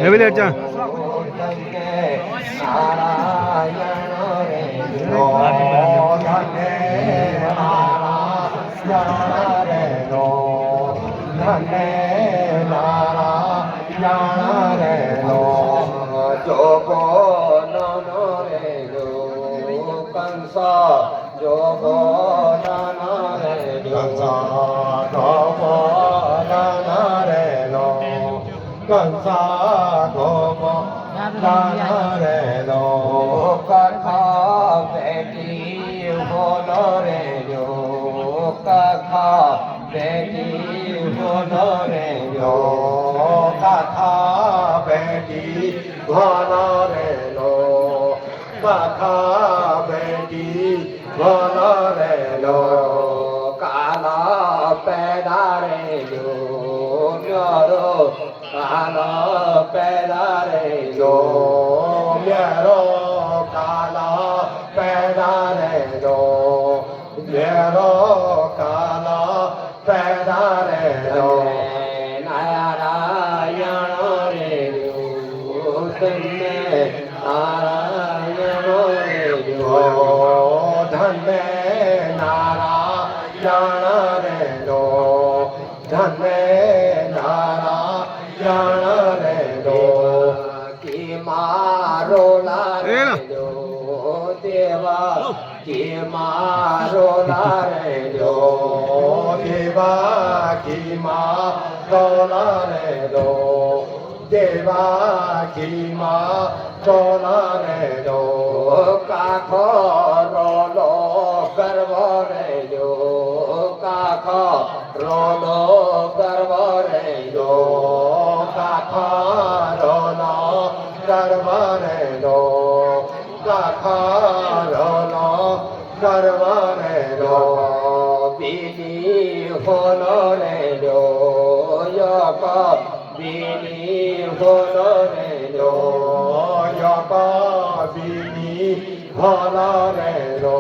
એવી લે ચા કંસા ગોમો નાના રે નો કથા બેટી બોલો રે જો કથા બેટી બોલો રે જો કથા બેટી બોલો રે નો કથા બેટી બોલો રે નો કાલા પેદા રે જો મ્યારો કાલા પેદા રે જો મ્યારો કાલા પેદા રે જો મ્યારો કાલા પેદા રે જો નારાયણ રે જો ધન્ય નારાયણ રે જો ધન્ય નારાયણ રે જો ધન્ય નારાયણ રે જો કી મારો લારે જો દેવા કી મારો લારે જો દેવા કી મારો લારે જો દેવા કી મારો લારે જો કાખો રોલો કરવો રે જો કાખો રોલો કરવો રે જો કાખારોનો કરવો રે જો કાખારોનો કરવો રે જો બીની હોનો રે જો યક બીની હોનો રે જો યક બીની હોનો રે જો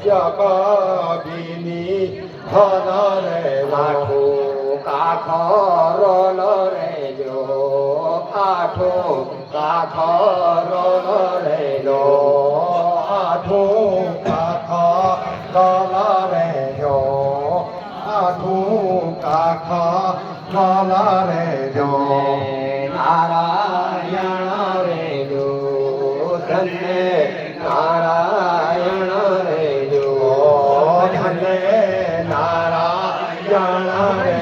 યક બીની હોનો રે લાખો કાખરોનો રે જો આઠો કાખરોનો રે જો આઠો કાખરોનો રે જો આઠો કાખરોનો રે જો નારાયણ રે જો ધન્ય નારાયણ રે જો ધન્ય નારાયણ રે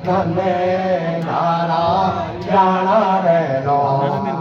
ધન્ય નારાયણ રે નો